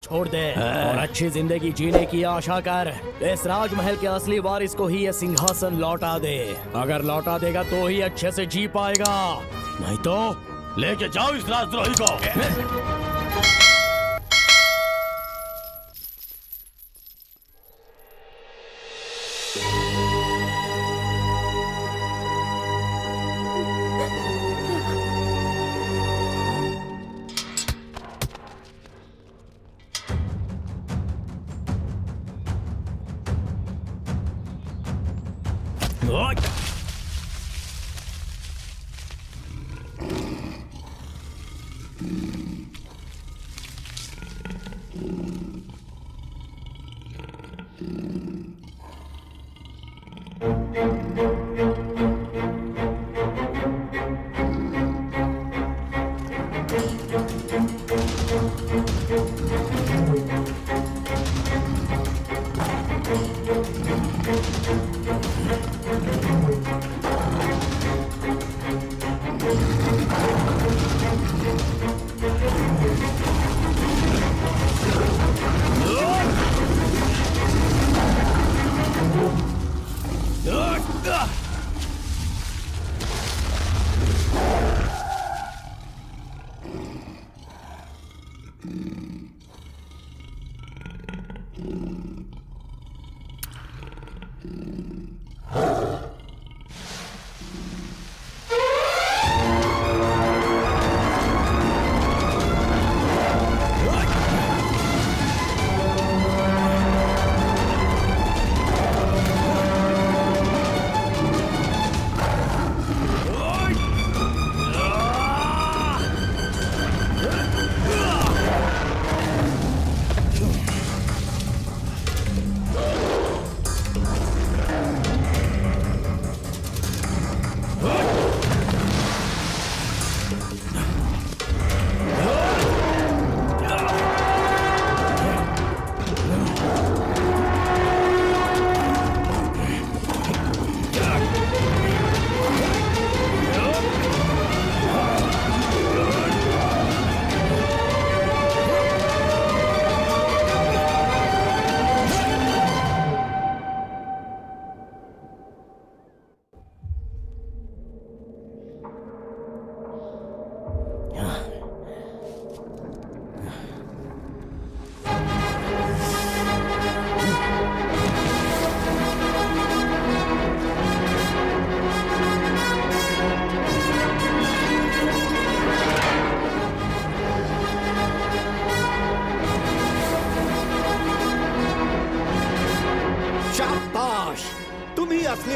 छोड़ दे और अच्छी जिंदगी जीने की आशा कर। इस राजमहल के असली वारिस को ही ये सिंहासन लौटा दे। अगर लौटा देगा तो ही अच्छे से जी पाएगा, नहीं तो लेके जाओ इस राजद्रोही को।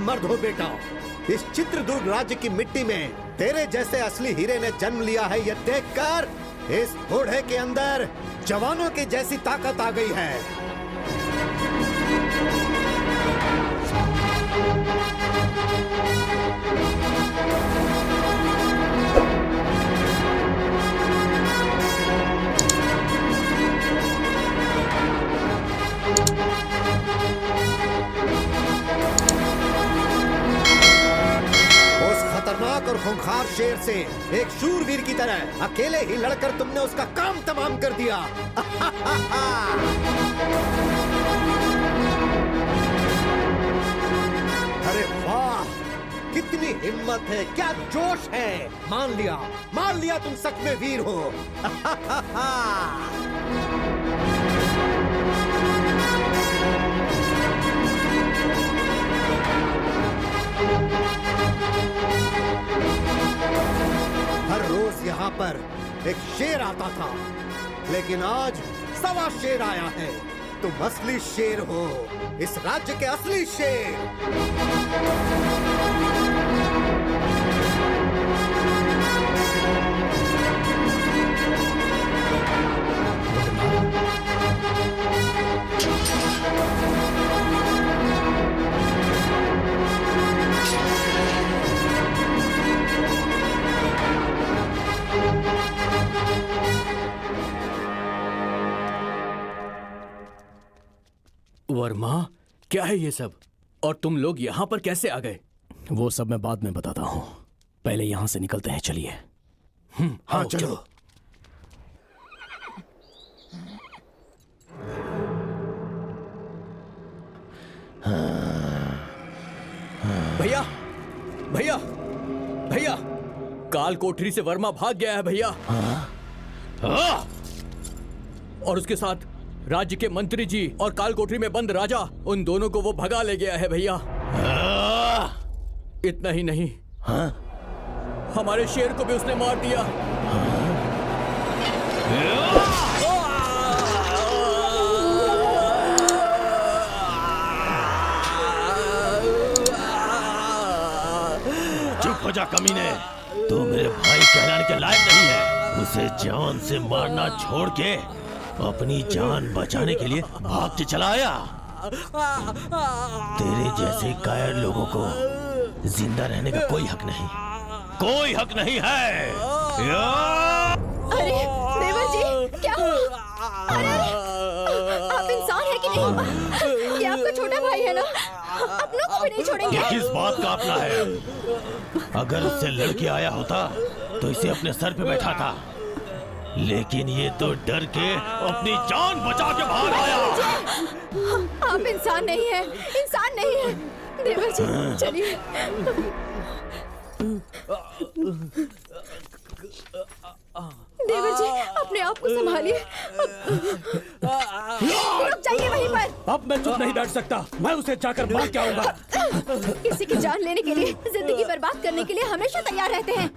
मर्द हो बेटा। इस चित्रदुर्ग राज्य की मिट्टी में तेरे जैसे असली हीरे ने जन्म लिया है, यह देखकर इस बूढ़े के अंदर जवानों की जैसी ताकत आ गई है। और खूंखार शेर से एक शूरवीर की तरह अकेले ही लड़कर तुमने उसका काम तमाम कर दिया। अरे वाह, कितनी हिम्मत है, क्या जोश है। मान लिया तुम सच में वीर हो। हर रोज यहाँ पर एक शेर आता था, लेकिन आज 1.25 शेर आया है। तुम असली शेर हो, इस राज्य के असली शेर। वर्मा, क्या है ये सब? और तुम लोग यहाँ पर कैसे आ गए? वो सब मैं बाद में बताता हूँ, पहले यहाँ से निकलते हैं। चलिए। हाँ चलो। काल कोठरी से वर्मा भाग गया है भैया। और उसके साथ राज्य के मंत्री जी और काल कोठरी में बंद राजा, उन दोनों को वो भगा ले गया है भैया। इतना ही नहीं, हमारे शेर को भी उसने मार दिया। चुप हो जा कमीने, तू मेरे भाई कहलाने के लायक नहीं है। उसे जान से मारना छोड़ के अपनी जान बचाने के लिए भाग के चला आया। तेरे जैसे कायर लोगों को जिंदा रहने का कोई हक नहीं, कोई हक नहीं है। अरे देवर जी, क्या हुआ? अरे आप इंसान है कि नहीं? ये आपका छोटा भाई है ना, अपनों को भी नहीं छोड़ेंगे। ये किस बात का अपना है? अगर उससे लड़के आया होता तो इसे अपने सर पे बैठा था, लेकिन ये तो डर के अपनी जान बचा के भाग आया। आप इंसान नहीं है, इंसान नहीं है। देवर जी चलिए। देवर जी अपने आप को संभालिए। रुक जाइए वहीं पर। अब मैं चुप नहीं बैठ सकता, मैं उसे जाकर मार के आऊंगा। किसी की जान लेने के लिए, जिंदगी बर्बाद करने के लिए हमेशा तैयार रहते हैं।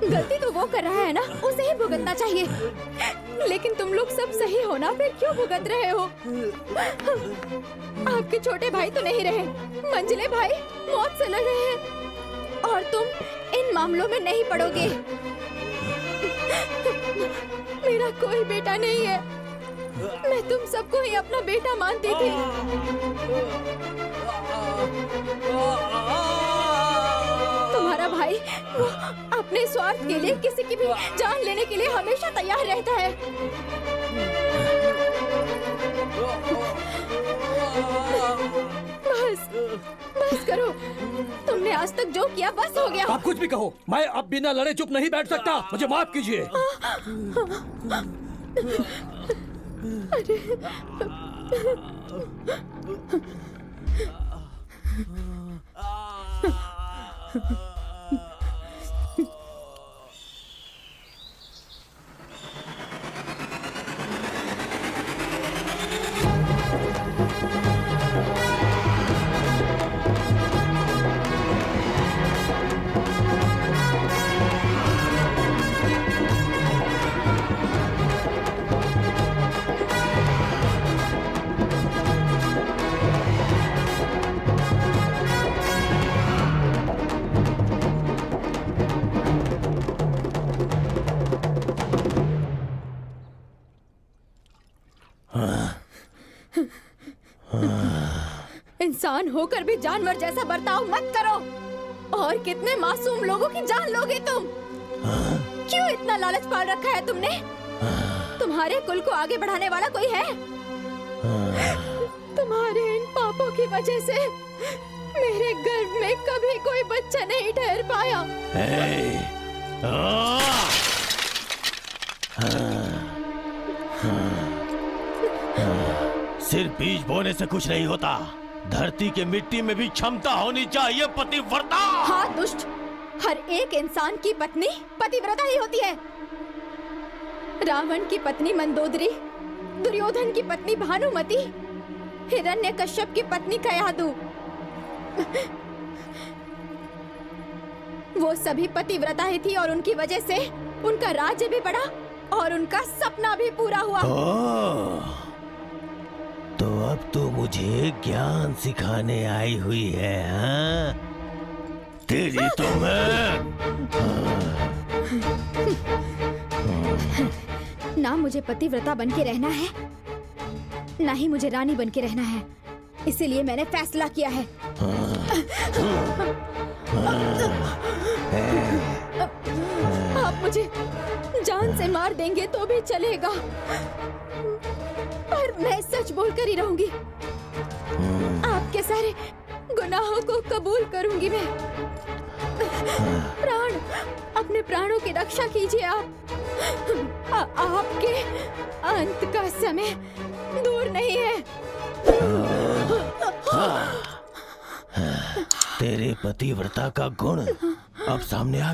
गलती तो वो कर रहा है ना, उसे ही भुगतना चाहिए। लेकिन तुम लोग सब सही हो ना, फिर क्यों भुगत रहे हो? आपके छोटे भाई तो नहीं रहे, मंझले भाई मौत से लड़ रहे हैं, और तुम इन मामलों में नहीं पड़ोगे। मेरा कोई बेटा नहीं है, मैं तुम सबको ही अपना बेटा मानती थी। तुम्हारा भाई वो अपने स्वार्थ के लिए किसी की भी जान लेने के लिए हमेशा तैयार रहता है। बस बस करो, तुमने आज तक जो किया बस हो गया। आप कुछ भी कहो, मैं अब बिना लड़े चुप नहीं बैठ सकता, मुझे माफ कीजिए। इंसान होकर भी जानवर जैसा बर्ताव मत करो। और कितने मासूम लोगों की जान लोगे तुम? क्यों इतना लालच पाल रखा है तुमने? तुम्हारे कुल को आगे बढ़ाने वाला कोई है? तुम्हारे इन पापों की वजह से मेरे गर्भ में कभी कोई बच्चा नहीं ठहर पाया। सिर्फ बीज बोने से कुछ नहीं होता, धरती के मिट्टी में भी क्षमता होनी चाहिए पतिव्रता। हाँ दुष्ट, हर एक इंसान की पत्नी पतिव्रता ही होती है। रावण की पत्नी मंदोदरी, दुर्योधन की पत्नी भानुमति, हिरण्यकश्यप की पत्नी कयादु, वो सभी पतिव्रता ही थी, और उनकी वजह से उनका राज्य भी बढ़ा और उनका सपना भी पूरा हुआ। तो अब तो मुझे ज्ञान सिखाने आई हुई है, हाँ? तेरी तो मैं ना मुझे पतिव्रता बन के रहना है, ना ही मुझे रानी बन के रहना है। इसीलिए मैंने फैसला किया है। आप मुझे जान से मार देंगे तो भी चलेगा, पर मैं सच बोलकर ही रहूंगी। आपके सारे गुनाहों को कबूल करूंगी मैं। प्राण, अपने प्राणों की रक्षा कीजिए आप। आपके अंत का समय दूर नहीं है। तेरे पतिव्रता का गुण अब सामने आ गया।